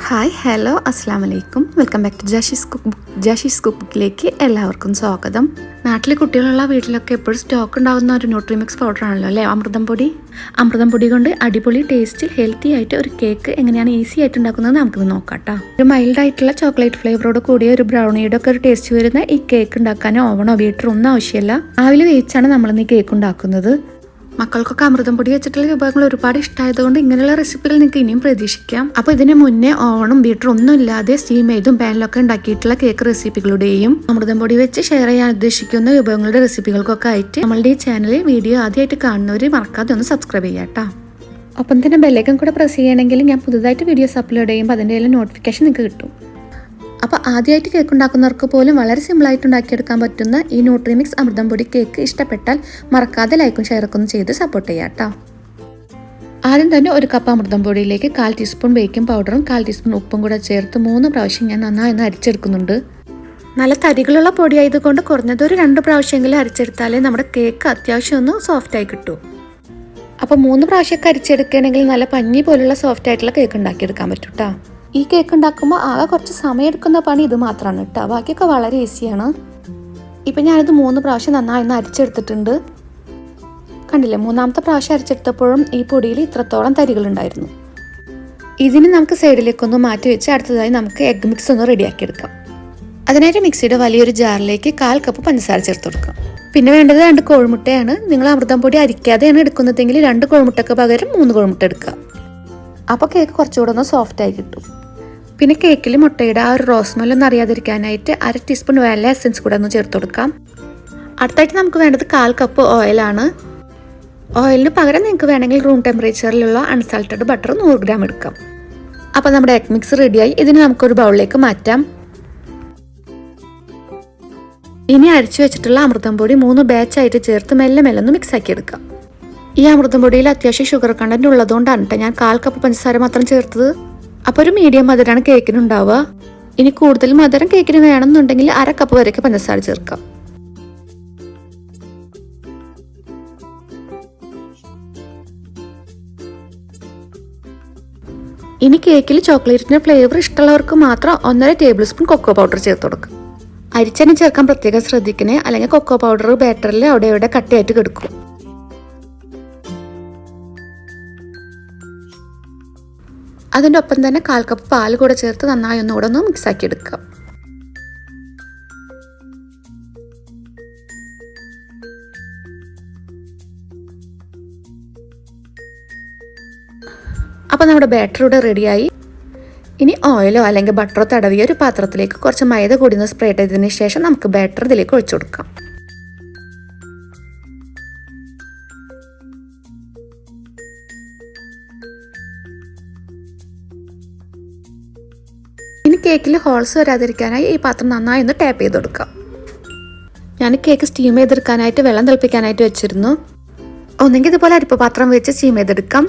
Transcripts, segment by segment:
Hi hello അസ്സാം വലൈക്കും welcome back to Jashi's cook ബുക്കിലേക്ക് എല്ലാവർക്കും സ്വാഗതം. നാട്ടിലെ കുട്ടികളുള്ള വീട്ടിലൊക്കെ എപ്പോഴും സ്റ്റോക്ക് ഉണ്ടാകുന്ന ഒരു ന്യൂട്രിമിക്സ് പൗഡർ ആണല്ലോ അല്ലേ അമൃതം പൊടി കൊണ്ട് അടിപൊളി ടേസ്റ്റിൽ ഹെൽത്തി ആയിട്ട് ഒരു കേക്ക് എങ്ങനെയാണ് ഈസി ആയിട്ട് ഉണ്ടാക്കുന്നത് നമുക്കിത് നോക്കാം കേട്ടോ. ഒരു മൈൽഡ് ആയിട്ടുള്ള ചോക്ലേറ്റ് ഫ്ലേവറോട് കൂടിയ ഒരു ബ്രൗണിയുടെ ഒക്കെ ഒരു ടേസ്റ്റ് വരുന്ന ഈ കേക്ക് ഉണ്ടാക്കാനോ ഓവണോ ബീറ്ററോ ഒന്നും ആവശ്യമില്ല. രാവിലെ വേവിച്ചാണ് നമ്മളിന്ന് ഈ കേക്ക് ഉണ്ടാക്കുന്നത്. മക്കൾക്കൊക്കെ അമൃതം പൊടി വെച്ചിട്ടുള്ള വിഭവങ്ങൾ ഒരുപാട് ഇഷ്ടമായതുകൊണ്ട് ഇങ്ങനെയുള്ള റെസിപ്പികൾ നിങ്ങൾക്ക് ഇനിയും പ്രതീക്ഷിക്കാം. അപ്പോൾ ഇതിന് മുന്നേ ഓവണും ബീറ്ററും ഒന്നും ഇല്ലാതെ സ്റ്റീം ചെയ്തും പാനിലൊക്കെ ഉണ്ടാക്കിയിട്ടുള്ള കേക്ക് റെസിപ്പികളുടെയും അമൃതം പൊടി വെച്ച് ഷെയർ ചെയ്യാൻ ഉദ്ദേശിക്കുന്ന വിഭവങ്ങളുടെ റെസിപ്പികൾക്കൊക്കെ ആയിട്ട് നമ്മളുടെ ഈ ചാനലിൽ വീഡിയോ ആദ്യമായിട്ട് കാണുന്നവർ മറക്കാതെ ഒന്ന് സബ്സ്ക്രൈബ് ചെയ്യാം കേട്ടോ. ഒപ്പം തന്നെ ബെല്ലൈക്കൺ കൂടെ പ്രസ് ചെയ്യണമെങ്കിൽ ഞാൻ പുതുതായിട്ട് വീഡിയോസ് അപ്ലോഡ് ചെയ്യുമ്പോൾ അതിൻ്റെ എല്ലാം നോട്ടിഫിക്കേഷൻ നിങ്ങൾക്ക് കിട്ടും. അപ്പോൾ ആദ്യമായിട്ട് കേക്ക് ഉണ്ടാക്കുന്നവർക്ക് പോലും വളരെ സിമ്പിളായിട്ട് ഉണ്ടാക്കിയെടുക്കാൻ പറ്റുന്ന ഈ ന്യൂട്രിമിക്സ് അമൃതം പൊടി കേക്ക് ഇഷ്ടപ്പെട്ടാൽ മറക്കാതെ ലൈക്കും ഷെയറൊക്കെ ഒന്ന് ചെയ്ത് സപ്പോർട്ട് ചെയ്യാം കേട്ടോ. ആദ്യം തന്നെ ഒരു കപ്പ് അമൃതം പൊടിയിലേക്ക് 1/4 ടീസ്പൂൺ ബേക്കിംഗ് പൗഡറും 1/4 ടീസ്പൂൺ ഉപ്പും കൂടെ ചേർത്ത് 3 പ്രാവശ്യം ഞാൻ നന്നായി ഒന്ന് അരിച്ചെടുക്കുന്നുണ്ട്. നല്ല തരികളുള്ള പൊടി ആയതുകൊണ്ട് കുറഞ്ഞത് ഒരു 2 പ്രാവശ്യമെങ്കിലും അരിച്ചെടുത്താലേ നമ്മുടെ കേക്ക് അത്യാവശ്യം ഒന്ന് സോഫ്റ്റായി കിട്ടും. അപ്പോൾ 3 പ്രാവശ്യമൊക്കെ അരിച്ചെടുക്കുകയാണെങ്കിൽ നല്ല പഞ്ഞി പോലുള്ള സോഫ്റ്റ് ആയിട്ടുള്ള കേക്ക് ഉണ്ടാക്കിയെടുക്കാൻ പറ്റും കേട്ടോ. ഈ കേക്ക് ഉണ്ടാക്കുമ്പോൾ ആകെ കുറച്ച് സമയം എടുക്കുന്ന പണി ഇത് മാത്രമാണ് കേട്ടോ. ബാക്കിയൊക്കെ വളരെ ഈസിയാണ്. ഇപ്പം ഞാനിത് 3 പ്രാവശ്യം നന്നായി ഒന്ന് അരിച്ചെടുത്തിട്ടുണ്ട്. കണ്ടില്ലേ, 3ാമത്തെ പ്രാവശ്യം അരിച്ചെടുത്തപ്പോഴും ഈ പൊടിയിൽ ഇത്രത്തോളം തരികളുണ്ടായിരുന്നു. ഇതിന് നമുക്ക് സൈഡിലേക്കൊന്ന് മാറ്റി വെച്ച് അടുത്തതായി നമുക്ക് എഗ് മിക്സ് ഒന്ന് റെഡിയാക്കി എടുക്കാം. അതിനായിട്ട് മിക്സിയുടെ വലിയൊരു ജാറിലേക്ക് 1/4 കപ്പ് പഞ്ചസാര ചേർത്ത് കൊടുക്കാം. പിന്നെ വേണ്ടത് 2 കോഴിമുട്ടയാണ്. നിങ്ങൾ അമൃതം പൊടി അരിക്കാതെയാണ് എടുക്കുന്നതെങ്കിൽ 2 കോഴിമുട്ടയ്ക്ക് പകരം 3 കോഴിമുട്ട എടുക്കുക. അപ്പോൾ കേക്ക് കുറച്ചുകൂടെ ഒന്ന് സോഫ്റ്റായി കിട്ടും. പിന്നെ കേക്കിൽ മുട്ടയുടെ ആ ഒരു റോസ്മെല്ലൊന്നും അറിയാതിരിക്കാനായിട്ട് 1/2 ടീസ്പൂൺ വാനില എസൻസ് കൂടെ ഒന്ന് ചേർത്ത് കൊടുക്കാം. അടുത്തായിട്ട് നമുക്ക് വേണ്ടത് 1/4 കപ്പ് ഓയിലാണ്. ഓയിലിന് പകരം നിങ്ങൾക്ക് വേണമെങ്കിൽ റൂം ടെമ്പറേച്ചറിലുള്ള അൺസാൾട്ടഡ് ബട്ടർ 100 ഗ്രാം എടുക്കാം. അപ്പോൾ നമ്മുടെ എഗ് മിക്സ് റെഡിയായി. ഇതിന് നമുക്കൊരു ബൗളിലേക്ക് മാറ്റാം. ഇനി അരിച്ചു വെച്ചിട്ടുള്ള അമൃതം പൊടി 3 ബാച്ചായിട്ട് ചേർത്ത് മെല്ലെ ഒന്ന് മിക്സ് ആക്കി എടുക്കാം. ഈ അമൃതം പൊടിയിൽ അത്യാവശ്യം ഷുഗർ കണ്ടന്റ് ഉള്ളതുകൊണ്ടാണ് കേട്ടോ ഞാൻ 1/4 കപ്പ് പഞ്ചസാര മാത്രം ചേർത്തത്. അപ്പോൾ ഒരു മീഡിയം മധുരമാണ് കേക്കിന് ഉണ്ടാവുക. ഇനി കൂടുതൽ മധുരം കേക്കിന് വേണമെന്നുണ്ടെങ്കിൽ 1/2 കപ്പ് വരെയൊക്കെ പഞ്ചസാര ചേർക്കാം. ഇനി കേക്കിൽ ചോക്ലേറ്റിന്റെ ഫ്ലേവർ ഇഷ്ടമുള്ളവർക്ക് മാത്രം 1.5 ടേബിൾ സ്പൂൺ കൊക്കോ പൗഡർ ചേർത്ത് കൊടുക്കും. അരിച്ചെണ്ണ ചേർക്കാൻ പ്രത്യേകം ശ്രദ്ധിക്കണേ, അല്ലെങ്കിൽ കൊക്കോ പൗഡർ ബാറ്ററിൽ അവിടെ ഇവിടെ കട്ടിയായിട്ട് കിടക്കും. അതിൻ്റെ ഒപ്പം തന്നെ 1/4 കപ്പ് പാൽ കൂടെ ചേർത്ത് നന്നായി ഒന്നുകൂടെ ഒന്ന് മിക്സാക്കി എടുക്കാം. അപ്പോൾ നമ്മുടെ ബാറ്റർ ഇവിടെ റെഡിയായി. ഇനി ഓയിലോ അല്ലെങ്കിൽ ബട്ടറോ തടവിയ ഒരു പാത്രത്തിലേക്ക് കുറച്ച് മൈദ കൂടി ഒന്ന് സ്പ്രേ ചെയ്തതിന് ശേഷം നമുക്ക് ബാറ്റർ ഇതിലേക്ക് ഒഴിച്ചു കൊടുക്കാം. ഇനി കേക്കിൽ ഹോൾസ് വരാതിരിക്കാനായി ഈ പാത്രം നന്നായി ഒന്ന് ടാപ്പ് ചെയ്ത് കൊടുക്കാം. ഞാൻ കേക്ക് സ്റ്റീം ചെയ്തെടുക്കാനായിട്ട് വെള്ളം തിളപ്പിക്കാനായിട്ട് വെച്ചിരുന്നു. ഒന്നെങ്കിൽ ഇതുപോലെ അരിപ്പ പാത്രം വെച്ച് സ്റ്റീം ചെയ്തെടുക്കാം,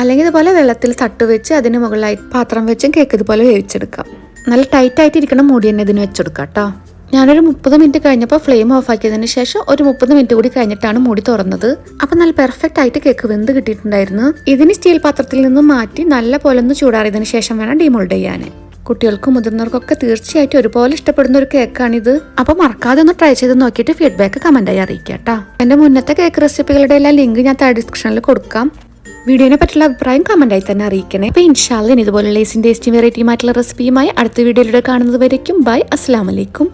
അല്ലെങ്കിൽ ഇതുപോലെ വെള്ളത്തിൽ തട്ട് വെച്ച് അതിന് മുകളിലായി പാത്രം വെച്ചും കേക്ക് ഇതുപോലെ വേവിച്ചെടുക്കാം. നല്ല ടൈറ്റായിട്ട് ഇരിക്കുന്ന മൂടി തന്നെ ഇതിന് വെച്ചെടുക്കാം കേട്ടോ. ഞാനൊരു 30 മിനിറ്റ് കഴിഞ്ഞപ്പോൾ ഫ്ലെയിം ഓഫ് ആക്കിയതിന് ശേഷം ഒരു 30 മിനിറ്റ് കൂടി കഴിഞ്ഞിട്ടാണ് മൂടി തുറന്നത്. അപ്പം നല്ല പെർഫെക്റ്റ് ആയിട്ട് കേക്ക് വെന്ത് കിട്ടിയിട്ടുണ്ടായിരുന്നു. ഇതിന് സ്റ്റീൽ പാത്രത്തിൽ നിന്ന് മാറ്റി നല്ല പോലെ ഒന്ന് ചൂടാറിയതിന് ശേഷം വേണം ഡീമോൾഡ് ചെയ്യാൻ. കുട്ടികൾക്കും മുതിർന്നവർക്കൊക്കെ തീർച്ചയായിട്ടും ഒരുപോലെ ഇഷ്ടപ്പെടുന്ന ഒരു കേക്കാണിത്. അപ്പോൾ മറക്കാതെ ഒന്ന് ട്രൈ ചെയ്ത് നോക്കിയിട്ട് ഫീഡ്ബാക്ക് കമൻറ്റായി അറിയിക്കാം കേട്ടോ. എൻ്റെ മുന്നത്തെ കേക്ക് റെസിപ്പികളുടെ എല്ലാം ലിങ്ക് ഞാൻ താഴെ ഡിസ്ക്രിപ്ഷനിൽ കൊടുക്കാം. വീഡിയോനെ പറ്റിയുള്ള അഭിപ്രായം കമൻറ്റായി തന്നെ അറിയിക്കണേ. അപ്പോൾ ഇൻഷാ അല്ലാഹ് ഇതുപോലുള്ള ടേസ്റ്റി വെറൈറ്റി ആയിട്ടുള്ള റെസിപ്പിയുമായി അടുത്ത വീഡിയോയിലൂടെ കാണുന്നത് വരയ്ക്കും ബൈ. അസ്സലാമു അലൈക്കും.